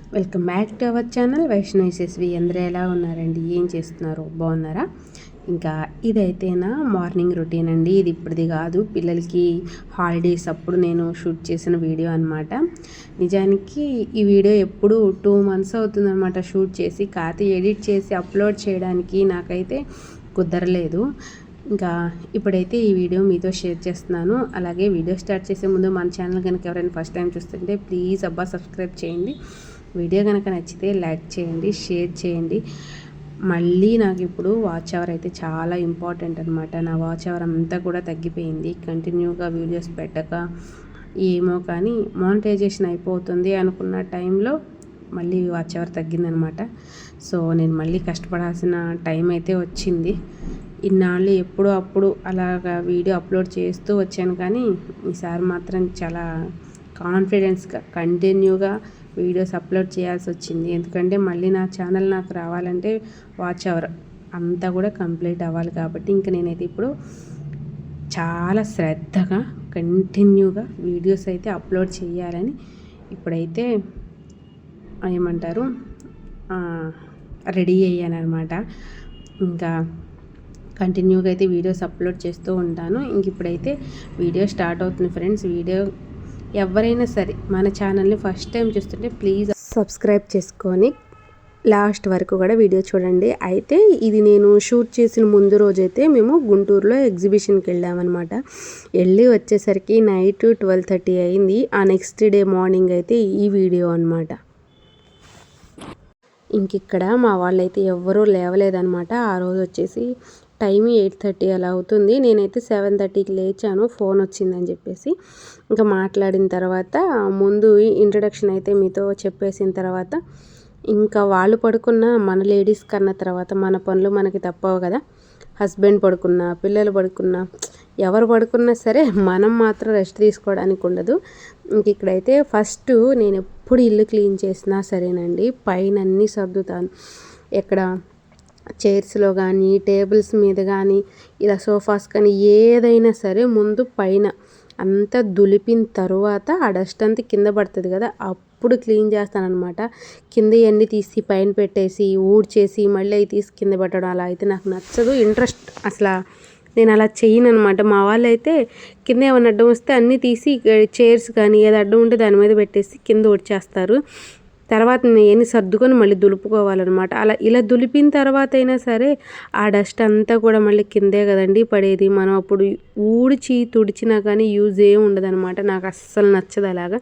Welcome back to our channel Vaishnavi SV. అందరూ ఎలా ఉన్నారండి? ఏం చేస్తున్నారు? బాగున్నారా? ఇంకా ఇదైతేనా మార్నింగ్ రొటీన్ అండి. ఇది ఇప్పటిది కాదు, పిల్లలకి హాలిడేస్ అప్పుడు నేను షూట్ చేసిన వీడియో అనమాట. నిజానికి ఈ వీడియో ఎప్పుడు 2 months అవుతుందన్నమాట షూట్ చేసి, కాకపోతే ఎడిట్ చేసి అప్లోడ్ చేయడానికి నాకైతే కుదరలేదు. ఇంకా ఇప్పుడైతే ఈ వీడియో మీతో షేర్ చేస్తున్నాను. అలాగే వీడియో స్టార్ట్ చేసే ముందు మన ఛానల్ కనుక ఎవరైనా ఫస్ట్ టైం చూస్తుంటే ప్లీజ్ సబ్స్క్రైబ్ చేయండి. వీడియో కనుక నచ్చితే లైక్ చేయండి, షేర్ చేయండి. మళ్ళీ నాకు ఇప్పుడు వాచ్ అవర్ అయితే చాలా ఇంపార్టెంట్ అనమాట. నా వాచ్ అవర్ అంతా కూడా తగ్గిపోయింది. కంటిన్యూగా వీడియోస్ పెట్టక ఏమో కానీ మానిటైజేషన్ అయిపోతుంది అనుకున్న టైంలో మళ్ళీ వాచ్ అవర్ తగ్గిందనమాట. సో నేను మళ్ళీ కష్టపడాల్సిన టైం అయితే వచ్చింది. ఇన్నాళ్ళు ఎప్పుడో అప్పుడు అలాగా వీడియో అప్లోడ్ చేస్తూ వచ్చాను, కానీ ఈసారి మాత్రం చాలా కాన్ఫిడెన్స్గా కంటిన్యూగా వీడియోస్ అప్లోడ్ చేయాల్సి వచ్చింది. ఎందుకంటే మళ్ళీ నా ఛానల్ నాకు రావాలంటే వాచ్ అవర్ అంతా కూడా కంప్లీట్ అవ్వాలి. కాబట్టి ఇంకా నేనైతే ఇప్పుడు చాలా శ్రద్ధగా కంటిన్యూగా వీడియోస్ అయితే అప్లోడ్ చేయాలని ఇప్పుడైతే ఏమంటారు రెడీ అయ్యాను అనమాట. ఇంకా కంటిన్యూగా అయితే వీడియోస్ అప్లోడ్ చేస్తూ ఉంటాను. ఇంక ఇప్పుడైతే వీడియో స్టార్ట్ అవుతుంది ఫ్రెండ్స్. వీడియో ఎవరైనా సరే మన ఛానల్ని ఫస్ట్ టైం చూస్తుంటే ప్లీజ్ సబ్స్క్రైబ్ చేసుకొని లాస్ట్ వరకు కూడా వీడియో చూడండి. అయితే ఇది నేను షూట్ చేసిన ముందు రోజైతే మేము గుంటూరులో ఎగ్జిబిషన్కి వెళ్ళామన్నమాట. వెళ్ళి వచ్చేసరికి నైట్ 12:30 అయింది. ఆ నెక్స్ట్ డే మార్నింగ్ అయితే ఈ వీడియో అనమాట. ఇంకిక్కడ మా వాళ్ళైతే ఎవ్వరూ లేవలేదన్నమాట. ఆ రోజు వచ్చేసి టైం 8:30 అలా అవుతుంది. నేనైతే 7:30కి లేచాను, ఫోన్ వచ్చిందని చెప్పేసి. ఇంకా మాట్లాడిన తర్వాత ముందు ఇంట్రడక్షన్ అయితే మీతో చెప్పేసిన తర్వాత ఇంకా వాళ్ళు పడుకున్న మన లేడీస్ కన్న తర్వాత మన పనులు మనకి తప్పవు కదా. హస్బెండ్ పడుకున్నా, పిల్లలు పడుకున్నా, ఎవరు పడుకున్నా సరే మనం మాత్రం రెస్ట్ తీసుకోవడానికి ఉండదు. ఇంక ఇక్కడైతే ఫస్ట్ నేను ఎప్పుడు ఇల్లు క్లీన్ చేసినా సరేనండి, పైన అన్నీ సర్దుతాను. ఎక్కడ చైర్స్లో కానీ టేబుల్స్ మీద కానీ ఇలా సోఫాస్ కానీ ఏదైనా సరే ముందు పైన అంతా దులిపిన తర్వాత ఆ డస్ట్ అంతా కింద పడుతుంది కదా, అప్పుడు క్లీన్ చేస్తానన్నమాట. కింద ఇవన్నీ తీసి పైన పెట్టేసి ఊడ్చేసి మళ్ళీ అవి తీసి కింద పెట్టడం అలా అయితే నాకు నచ్చదు. ఇంట్రెస్ట్ అసలు నేను అలా చేయను అనమాట. మా వాళ్ళు అయితే కింద ఏమన్నా అడ్డం వస్తే అన్నీ తీసి చైర్స్ కానీ ఏది అడ్డం ఉంటే దాని మీద పెట్టేసి కింద ఊడ్చేస్తారు. తర్వాత నేను సర్దుకొని మళ్ళీ దులుపుకోవాలన్నమాట. ఇలా దులిపిన తర్వాత అయినా సరే ఆ డస్ట్ అంతా కూడా మళ్ళీ కిందే కదండి పడేది. మనం అప్పుడు ఊడ్చి తుడిచినా కానీ యూజ్ ఏమి ఉండదన్నమాట. నాకు అస్సలు నచ్చదు అలాగా.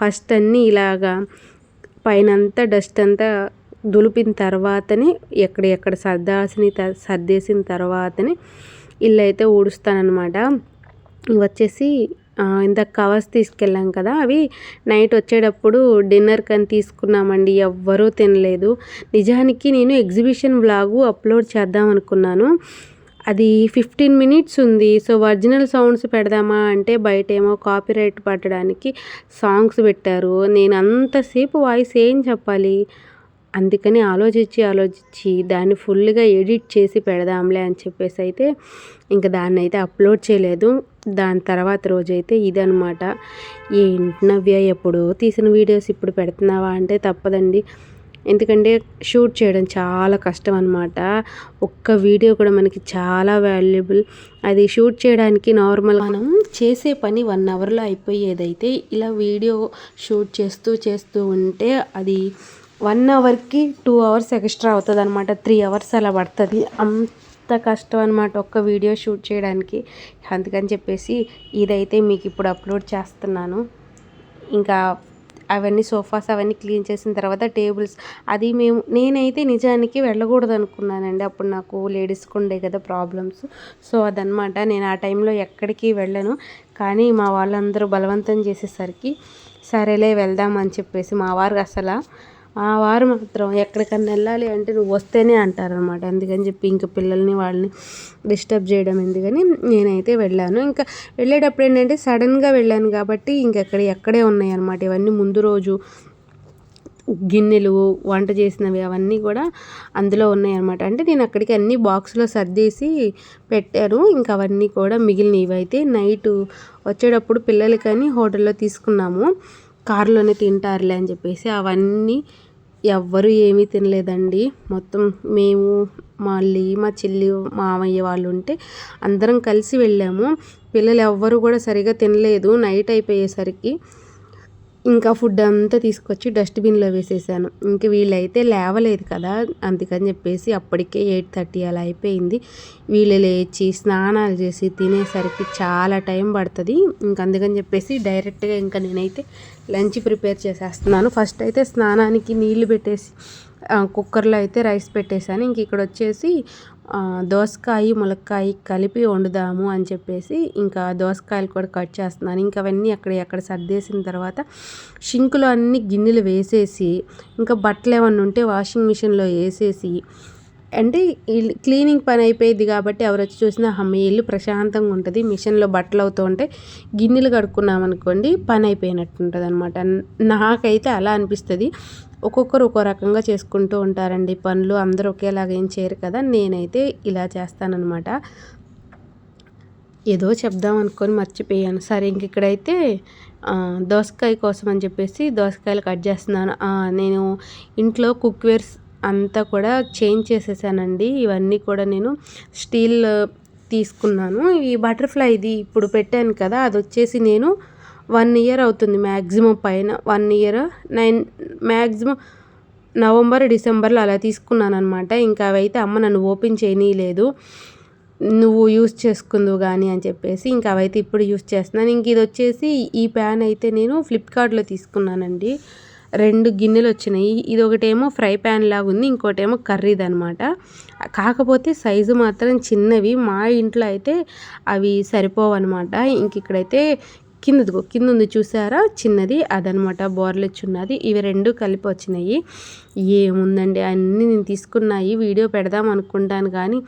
ఫస్ట్ అన్నీ ఇలాగా పైనంతా డస్ట్ అంతా దులిపిన తర్వాతనే ఎక్కడ సర్దేసిన తర్వాతనే ఇల్లు అయితే ఊడుస్తానన్నమాట. వచ్చేసి ఇందాక కవర్స్ తీసుకెళ్ళాం కదా, అవి నైట్ వచ్చేటప్పుడు డిన్నర్కి అని తీసుకున్నామండి. ఎవ్వరూ తినలేదు. నిజానికి నేను ఎగ్జిబిషన్ వ్లాగు అప్లోడ్ చేద్దాం అనుకున్నాను. అది 15 minutes ఉంది. సో ఒరిజినల్ సౌండ్స్ పెడదామా అంటే బయట ఏమో కాపీరైట్ పట్టడానికి సాంగ్స్ పెట్టారు. నేను అంతసేపు వాయిస్ ఏం చెప్పాలి, అందుకని ఆలోచించి దాన్ని ఫుల్గా ఎడిట్ చేసి పెడదాంలే అని చెప్పేసి అయితే ఇంకా దాన్ని అయితే అప్లోడ్ చేయలేదు. దాని తర్వాత రోజైతే ఇదనమాట. ఏంటి నవ్య ఎప్పుడో తీసిన వీడియోస్ ఇప్పుడు పెడుతున్నావా అంటే తప్పదండి. ఎందుకంటే షూట్ చేయడం చాలా కష్టం అనమాట. ఒక్క వీడియో కూడా మనకి చాలా వాల్యుబుల్. అది షూట్ చేయడానికి నార్మల్ మనం చేసే పని 1 hourలో అయిపోయేదైతే ఇలా వీడియో షూట్ చేస్తూ ఉంటే అది 1 hourకి 2 hours ఎక్స్ట్రా అవుతుంది అనమాట. 3 hours అలా పడుతుంది. అంత కష్టం అనమాట ఒక్క వీడియో షూట్ చేయడానికి. అందుకని చెప్పేసి ఇదైతే మీకు ఇప్పుడు అప్లోడ్ చేస్తున్నాను. ఇంకా అవన్నీ సోఫాస్ అవన్నీ క్లీన్ చేసిన తర్వాత టేబుల్స్ అది నేనైతే నిజానికి వెళ్ళకూడదు అనుకున్నానండి. అప్పుడు నాకు లేడీస్కి ఉండే కదా ప్రాబ్లమ్స్. సో అదనమాట, నేను ఆ టైంలో ఎక్కడికి వెళ్ళను. కానీ మా వాళ్ళందరూ బలవంతం చేసేసరికి సరేలే వెళ్దాం అని చెప్పేసి మా వారు మాత్రం ఎక్కడికన్నా వెళ్ళాలి అంటే నువ్వు వస్తేనే అంటారనమాట. అందుకని చెప్పి ఇంకా పిల్లల్ని వాళ్ళని డిస్టర్బ్ చేయడం ఎందుకని నేనైతే వెళ్ళాను. ఇంకా వెళ్ళేటప్పుడు ఏంటంటే సడన్గా వెళ్ళాను కాబట్టి ఎక్కడే ఉన్నాయి అనమాట. ఇవన్నీ ముందు రోజు గిన్నెలు వంట చేసినవి అవన్నీ కూడా అందులో ఉన్నాయి అనమాట. అంటే నేను అక్కడికి అన్నీ బాక్స్లో సర్దేసి పెట్టాను. ఇంకా అవన్నీ కూడా మిగిలినవి అయితే నైట్ వచ్చేటప్పుడు పిల్లలకని హోటల్లో తీసుకున్నాము. కారులోనే తింటారులే అని చెప్పేసి అవన్నీ ఎవ్వరు ఏమీ తినలేదండి. మొత్తం మేము మళ్ళీ మా చెల్లి మామయ్య వాళ్ళు ఉంటే అందరం కలిసి వెళ్ళాము. పిల్లలు ఎవ్వరు కూడా సరిగా తినలేదు. నైట్ అయిపోయేసరికి ఇంకా ఫుడ్ అంతా తీసుకొచ్చి డస్ట్బిన్లో వేసేసాను. ఇంక వీళ్ళైతే లేవలేదు కదా, అందుకని చెప్పేసి అప్పటికే 8:30 అలా అయిపోయింది. వీళ్ళు లేచి స్నానాలు చేసి తినేసరికి చాలా టైం పడుతుంది. ఇంక అందుకని చెప్పేసి డైరెక్ట్గా ఇంకా నేనైతే లంచ్ ప్రిపేర్ చేసేస్తున్నాను. ఫస్ట్ అయితే స్నానానికి నీళ్లు పెట్టేసి కుక్కర్లో అయితే రైస్ పెట్టేశాను. ఇంక ఇక్కడ వచ్చేసి దోసకాయ ములక్కాయ కలిపి వండుదాము అని చెప్పేసి ఇంకా దోసకాయలు కూడా కట్ చేస్తున్నాను. ఇంకా అవన్నీ అక్కడ సర్దేసిన తర్వాత షింకులో అన్ని గిన్నెలు వేసేసి ఇంకా బట్టలు ఏమన్నా ఉంటే వాషింగ్ మిషన్లో వేసేసి అంటే క్లీనింగ్ పని అయిపోయింది కాబట్టి ఎవరు వచ్చి చూసినా అమ్మ ఇల్లు ప్రశాంతంగా ఉంటుంది. మిషన్లో బట్టలు అవుతూ ఉంటే గిన్నెలు కడుక్కున్నామనుకోండి పని అయిపోయినట్టు ఉంటుంది అనమాట. నాకైతే అలా అనిపిస్తుంది. ఒక్కొక్కరు ఒక్కో రకంగా చేసుకుంటూ ఉంటారండి పనులు. అందరూ ఒకేలాగా ఏం చేయరు కదా. నేనైతే ఇలా చేస్తానన్నమాట. ఏదో చెప్దాం అనుకొని మర్చిపోయాను. సరే ఇంక ఇక్కడైతే దోసకాయ కోసం అని చెప్పేసి దోసకాయలు కట్ చేస్తున్నాను. నేను ఇంట్లో కుక్వేర్స్ అంతా కూడా చేంజ్ చేసేసానండి. ఇవన్నీ కూడా నేను స్టీల్ తీసుకున్నాను. ఈ బటర్ఫ్లై ఇది ఇప్పుడు పెట్టాను కదా, అది వచ్చేసి నేను 1 ఇయర్ అవుతుంది మ్యాక్సిమం, పైన 1 ఇయర్, మ్యాక్సిమం నవంబర్ డిసెంబర్లో అలా తీసుకున్నాను అనమాట. ఇంకా అవైతే అమ్మ నన్ను ఓపెన్ చేయనీయలేదు, నువ్వు యూస్ చేసుకుందువు కానీ అని చెప్పేసి ఇంకా అవైతే ఇప్పుడు యూస్ చేస్తున్నాను. ఇంక ఇది వచ్చేసి ఈ ప్యాన్ అయితే నేను ఫ్లిప్కార్ట్లో తీసుకున్నానండి. 2 గిన్నెలు వచ్చినాయి. ఇది ఒకటేమో ఫ్రై ప్యాన్ లాగా ఉంది, ఇంకోటేమో కర్రీది అనమాట. కాకపోతే సైజు మాత్రం చిన్నవి. మా ఇంట్లో అయితే అవి సరిపోవన్నమాట. ఇంక ఇక్కడైతే కింద ఉంది చూసారా చిన్నది, అదనమాట బోర్లెచ్ ఉన్నది. ఇవి 2 కలిపి వచ్చినాయి. ఏముందండి అన్నీ నేను తీసుకున్నాయి, వీడియో పెడదాం అనుకుంటాను కానీ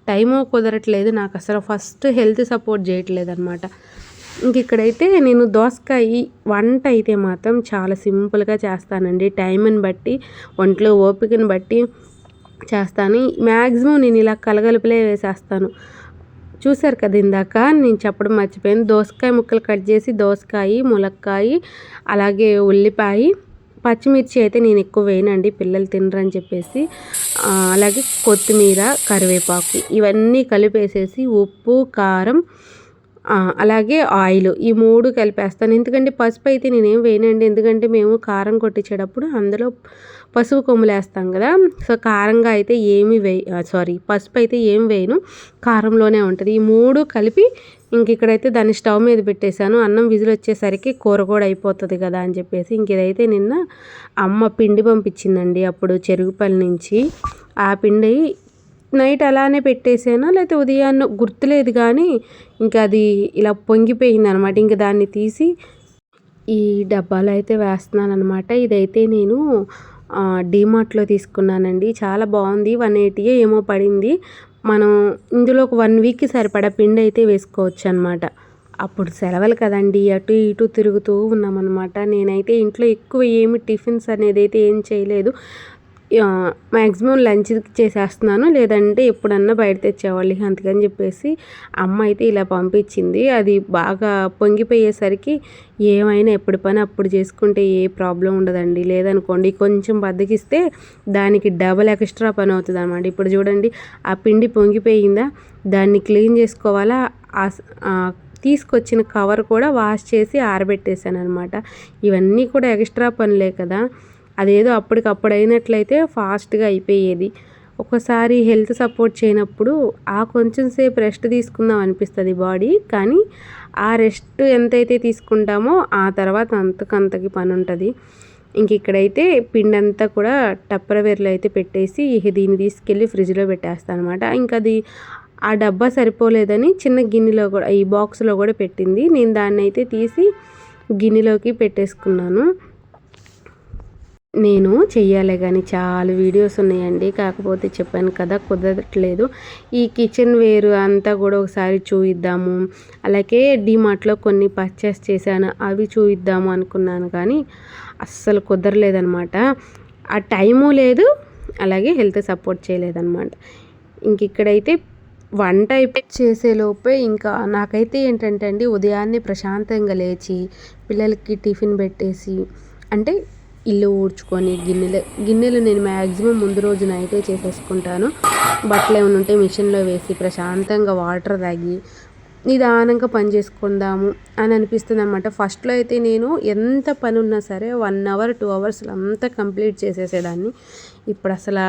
టైము కుదరట్లేదు నాకు. అసలు ఫస్ట్ హెల్త్ సపోర్ట్ చేయట్లేదు అనమాట. ఇంక ఇక్కడైతే నేను దోసకాయ వంట అయితే మాత్రం చాలా సింపుల్గా చేస్తానండి. టైంని బట్టి, ఒంట్లో ఓపికని బట్టి చేస్తాను. మ్యాక్సిమం నేను ఇలా కలగలుపులే వేసేస్తాను. చూసారు కదా ఇందాక నేను చెప్పడం మర్చిపోయాను. దోసకాయ ముక్కలు కట్ చేసి దోసకాయ, ములక్కాయ, అలాగే ఉల్లిపాయ, పచ్చిమిర్చి అయితే నేను ఎక్కువ వేయనండి, పిల్లలు తినరని చెప్పేసి. అలాగే కొత్తిమీర, కరివేపాకు ఇవన్నీ కలిపేసేసి ఉప్పు, కారం, అలాగే ఆయిల్, ఈ 3 కలిపేస్తాను. ఎందుకంటే పసుపు అయితే నేనేం వేయనండి, ఎందుకంటే మేము కారం కొట్టించేటప్పుడు అందులో పసుపు కొమ్ములు వేస్తాం కదా. సో కారంగా అయితే పసుపు అయితే ఏం వేయను, కారంలోనే ఉంటుంది. ఈ 3 కలిపి ఇంక ఇక్కడైతే దాన్ని స్టవ్ మీద పెట్టేశాను. అన్నం విజిల్ వచ్చేసరికి కూర కూడా అయిపోతుంది కదా అని చెప్పేసి. ఇంక ఇదైతే నిన్న అమ్మ పిండి పంపించిందండి అప్పుడు చెరుగుపల్లి నుంచి. ఆ పిండి నైట్ అలానే పెట్టేసాను, లేకపోతే ఉదయాన్నే గుర్తులేదు కానీ ఇంకా అది ఇలా పొంగిపోయింది అనమాట. ఇంక దాన్ని తీసి ఈ డబ్బాలో అయితే వేస్తున్నాను అనమాట. ఇదైతే నేను డీమార్ట్లో తీసుకున్నానండి. చాలా బాగుంది. 180 ఏమో పడింది. మనం ఇందులో ఒక 1 వీక్కి సరిపడా పిండి అయితే వేసుకోవచ్చు అనమాట. అప్పుడు సెలవులు కదండి, అటు ఇటు తిరుగుతూ ఉన్నామన్నమాట. నేనైతే ఇంట్లో ఎక్కువ ఏమి టిఫిన్స్ అనేది అయితే ఏం చేయలేదు. మ్యాక్సిమం లంచ్ చేసేస్తున్నాను, లేదంటే ఎప్పుడన్నా బయట తెచ్చేవాళ్ళు. అందుకని చెప్పేసి అమ్మ అయితే ఇలా పంపించింది. అది బాగా పొంగిపోయేసరికి ఏమైనా ఎప్పుడు పని అప్పుడు చేసుకుంటే ఏ ప్రాబ్లం ఉండదండి. లేదనుకోండి కొంచెం బద్దకిస్తే దానికి డబల్ ఎక్స్ట్రా పని అవుతుంది అనమాట. ఇప్పుడు చూడండి ఆ పిండి పొంగిపోయిందా, దాన్ని క్లీన్ చేసుకోవాలా. తీసుకొచ్చిన కవర్ కూడా వాష్ చేసి ఆరబెట్టేశాను అనమాట. ఇవన్నీ కూడా ఎక్స్ట్రా పనులే కదా. అదేదో అప్పటికప్పుడు అయినట్లయితే ఫాస్ట్గా అయిపోయేది. ఒకసారి హెల్త్ సపోర్ట్ చేయనప్పుడు కొంచెం సేపు రెస్ట్ తీసుకుందాం అనిపిస్తుంది బాడీ, కానీ ఆ రెస్ట్ ఎంతైతే తీసుకుంటామో ఆ తర్వాత అంతకంతకి పని ఉంటుంది. ఇంక ఇక్కడైతే పిండి అంతా కూడా టప్పర్వేర్లో అయితే పెట్టేసి దీన్ని తీసుకెళ్ళి ఫ్రిడ్జ్లో పెట్టేస్తాను అనమాట. ఇంకా అది ఆ డబ్బా సరిపోలేదని చిన్న గిన్నెలో కూడా, ఈ బాక్స్లో కూడా పెట్టింది. నేను దాన్ని అయితే తీసి గిన్నెలోకి పెట్టేసుకున్నాను. నేను చెయ్యాలి కానీ చాలా వీడియోస్ ఉన్నాయండి, కాకపోతే చెప్పాను కదా కుదరట్లేదు. ఈ కిచెన్ వేర్ అంతా కూడా ఒకసారి చూయిద్దాము, అలాగే డీమార్ట్లో కొన్ని పర్చేస్ చేశాను అవి చూయిద్దాము అనుకున్నాను కానీ అస్సలు కుదరలేదనమాట. ఆ టైము లేదు, అలాగే హెల్త్ సపోర్ట్ చేయలేదన్నమాట. ఇంక ఇక్కడైతే వంట చేసేలోపే ఇంకా నాకైతే ఏంటంటే అండి, ఉదయాన్నే ప్రశాంతంగా లేచి పిల్లలకి టిఫిన్ పెట్టేసి, అంటే ఇల్లు ఊడ్చుకొని గిన్నెలు నేను మ్యాక్సిమం ముందు రోజు నైటే చేసేసుకుంటాను. బట్టలు ఏమైనా ఉంటే మిషన్లో వేసి ప్రశాంతంగా వాటర్ తాగి నిదానంగా పని చేసుకుందాము అని అనిపిస్తుంది అనమాట. ఫస్ట్లో అయితే నేను ఎంత పని ఉన్నా సరే 1 అవర్ 2 అవర్స్లో అంతా కంప్లీట్ చేసేసేదాన్ని. ఇప్పుడు అసలు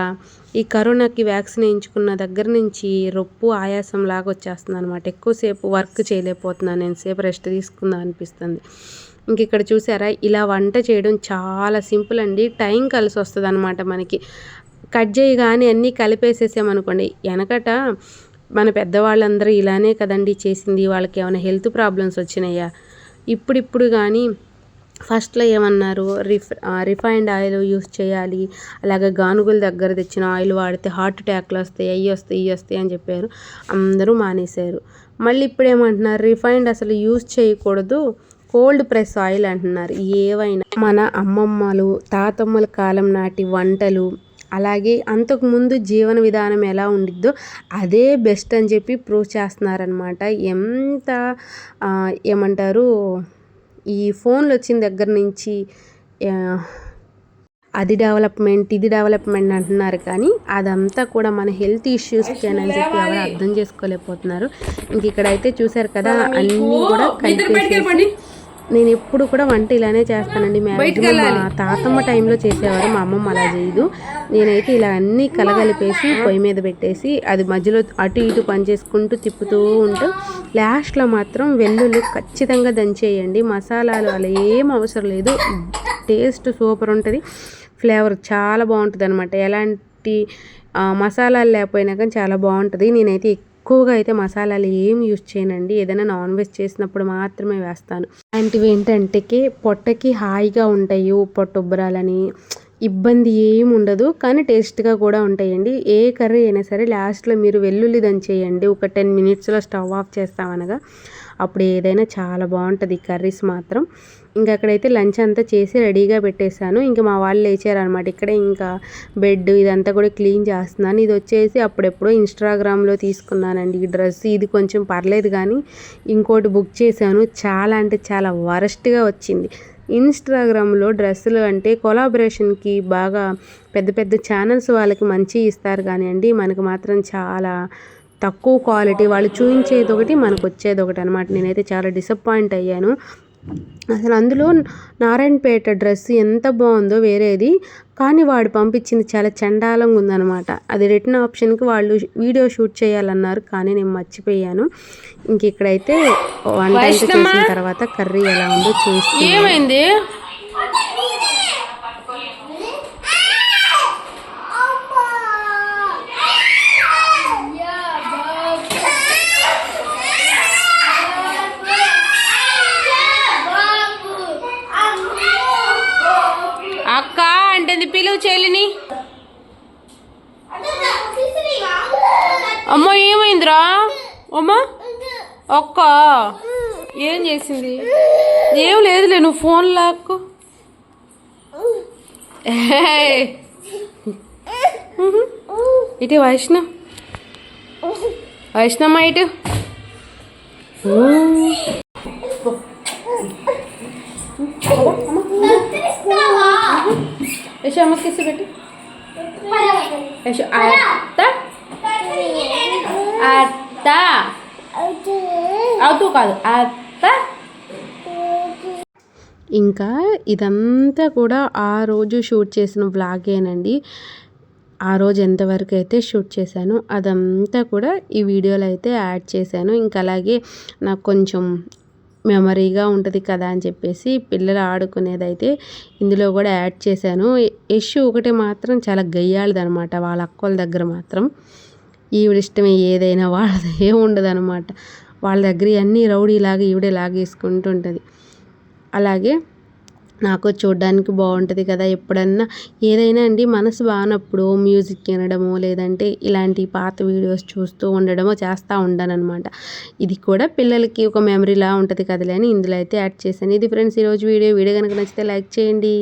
ఈ కరోనాకి వ్యాక్సిన్ వేయించుకున్న దగ్గర నుంచి రొప్పు ఆయాసం లాగా వచ్చేస్తుంది అనమాట. ఎక్కువసేపు వర్క్ చేయలేకపోతున్నాను, నేను సేపు రెస్ట్ తీసుకుందాం అనిపిస్తుంది. ఇంక ఇక్కడ చూసారా, ఇలా వంట చేయడం చాలా సింపుల్ అండి. టైం కలిసి వస్తుంది అనమాట మనకి. కట్ చేయగానే అన్నీ కలిపేసేసామనుకోండి, వెనకట మన పెద్దవాళ్ళందరూ ఇలానే కదండి చేసింది, వాళ్ళకి ఏమైనా హెల్త్ ప్రాబ్లమ్స్ వచ్చినాయా? ఇప్పుడు కానీ ఫస్ట్లో ఏమన్నారు, రిఫైన్డ్ ఆయిల్ యూస్ చేయాలి, అలాగే గానుగుల దగ్గర తెచ్చిన ఆయిల్ వాడితే హార్ట్ అటాక్లు వస్తాయి, అవి వస్తాయి ఇవి వస్తాయి అని చెప్పారు. అందరూ మానేశారు. మళ్ళీ ఇప్పుడు ఏమంటున్నారు, రిఫైన్డ్ అసలు యూస్ చేయకూడదు, కోల్డ్ ప్రెస్ ఆయిల్ అంటున్నారు. ఏవైనా మన అమ్మమ్మలు తాతమ్మల కాలం నాటి వంటలు, అలాగే అంతకుముందు జీవన విధానం ఎలా ఉండిద్దో అదే బెస్ట్ అని చెప్పి ప్రూవ్ చేస్తున్నారనమాట. ఎంత ఏమంటారు, ఈ ఫోన్లు వచ్చిన దగ్గర నుంచి అది డెవలప్మెంట్ ఇది డెవలప్మెంట్ అంటున్నారు, కానీ అదంతా కూడా మన హెల్త్ ఇష్యూస్కేనని చెప్పి ఎవరు అర్థం చేసుకోలేకపోతున్నారు. ఇంక ఇక్కడైతే చూసారు కదా, అన్నీ కూడా కలిపేసి నేను ఎప్పుడు కూడా వంట ఇలానే చేస్తానండి. మ్యాక్సిమం మా తాతమ్మ టైంలో చేసేవారు, మా అమ్మమ్మ అలా చేయదు. నేనైతే ఇలా అన్నీ కలగలిపేసి పొయ్యి మీద పెట్టేసి అది మధ్యలో అటు ఇటు పని చేసుకుంటూ తిప్పుతూ ఉంటూ లాస్ట్లో మాత్రం వెల్లుల్లి ఖచ్చితంగా దంచేయండి. మసాలాలు అలా ఏం అవసరం లేదు, టేస్ట్ సూపర్ ఉంటుంది, ఫ్లేవర్ చాలా బాగుంటుంది అనమాట. ఎలాంటి మసాలాలు లేకపోయినా కానీ చాలా బాగుంటుంది. నేనైతే ఎక్కువగా అయితే మసాలాలు ఏం యూజ్ చేయనండి, ఏదైనా నాన్ వెజ్ చేసినప్పుడు మాత్రమే వేస్తాను. అలాంటివి ఏంటంటే పొట్టకి హాయిగా ఉంటాయి, పొట్టుబ్బరాలని ఇబ్బంది ఏమి ఉండదు, కానీ టేస్ట్గా కూడా ఉంటాయండి. ఏ కర్రీ అయినా సరే లాస్ట్లో మీరు వెల్లుల్లి దంచేయండి, ఒక 10 మినిట్స్లో స్టవ్ ఆఫ్ చేస్తామనగా, అప్పుడు ఏదైనా చాలా బాగుంటుంది కర్రీస్ మాత్రం. ఇంకా అక్కడైతే లంచ్ అంతా చేసి రెడీగా పెట్టేశాను. ఇంకా మా వాళ్ళు లేచారనమాట. ఇక్కడే ఇంకా బెడ్ ఇదంతా కూడా క్లీన్ చేస్తున్నాను. ఇది వచ్చేసి అప్పుడెప్పుడో ఇన్స్టాగ్రామ్లో తీసుకున్నానండి ఈ డ్రెస్. ఇది కొంచెం పర్లేదు, కానీ ఇంకోటి బుక్ చేశాను, చాలా అంటే చాలా వరస్ట్గా వచ్చింది. ఇన్స్టాగ్రామ్లో డ్రెస్సులు అంటే కొలాబరేషన్కి బాగా పెద్ద పెద్ద ఛానల్స్ వాళ్ళకి మంచి ఇస్తారు, కానీ అండి మనకు మాత్రం చాలా తక్కువ క్వాలిటీ, వాళ్ళు చూపించేది ఒకటి మనకు వచ్చేది ఒకటి అనమాట. నేనైతే చాలా డిసప్పాయింట్ అయ్యాను. అసలు అందులో నారాయణపేట డ్రెస్ ఎంత బాగుందో వేరేది, కానీ వాడు పంపించింది చాలా చండాలంగా ఉందనమాట. అది రిటర్న్ ఆప్షన్కి వాళ్ళు వీడియో షూట్ చేయాలన్నారు, కానీ నేను మర్చిపోయాను. ఇంక ఇక్కడైతే వంట చేసిన తర్వాత కర్రీ ఎలా ఉందో చూసి ఏమైంది అక్క అంటే పిలువు చెల్లిని. అమ్మ ఏమైందిరా అమ్మ? అక్క ఏం చేసింది? ఏం లేదులే, నువ్వు ఫోన్ లాక్కు. ఇటు వైష్ణవ్ వైష్ణమ్మ ఇటు. యశో అమ్మ కిస్ పెట్టు. యశో అత్త అత్త అవుతూ కాదు అత్త. ఇంకా ఇదంతా కూడా ఆ రోజు షూట్ చేసిన వ్లాగేనండి. ఆ రోజు ఎంతవరకు అయితే షూట్ చేశానో అదంతా కూడా ఈ వీడియోలో అయితే యాడ్ చేశాను. ఇంకా అలాగే నాకు కొంచెం మెమరీగా ఉంటుంది కదా అని చెప్పేసి పిల్లలు ఆడుకునేదైతే ఇందులో కూడా యాడ్ చేశాను. యశు ఒకటి మాత్రం చాలా గయ్యాళదనమాట, వాళ్ళ అక్కల దగ్గర మాత్రం ఈవిడ ఇష్టమే ఏదైనా, వాళ్ళది ఏమి ఉండదు అనమాట. వాళ్ళ దగ్గర అన్నీ రౌడీలాగా ఈవిడే లాగేసుకుంటూ ఉంటుంది. అలాగే నాకు చూడడానికి బాగుంటుంది కదా, ఎప్పుడన్నా ఏదైనా అండి మనసు బాగానప్పుడు మ్యూజిక్ వినడము, లేదంటే ఇలాంటి పాత వీడియోస్ చూస్తూ ఉండడమో చేస్తూ ఉంటానన్నమాట. ఇది కూడా పిల్లలకి ఒక మెమరీలా ఉంటుంది కదలే అని ఇందులో అయితే యాడ్ చేశాను. ఇది ఫ్రెండ్స్ ఈరోజు వీడియో కనుక నచ్చితే లైక్ చేయండి.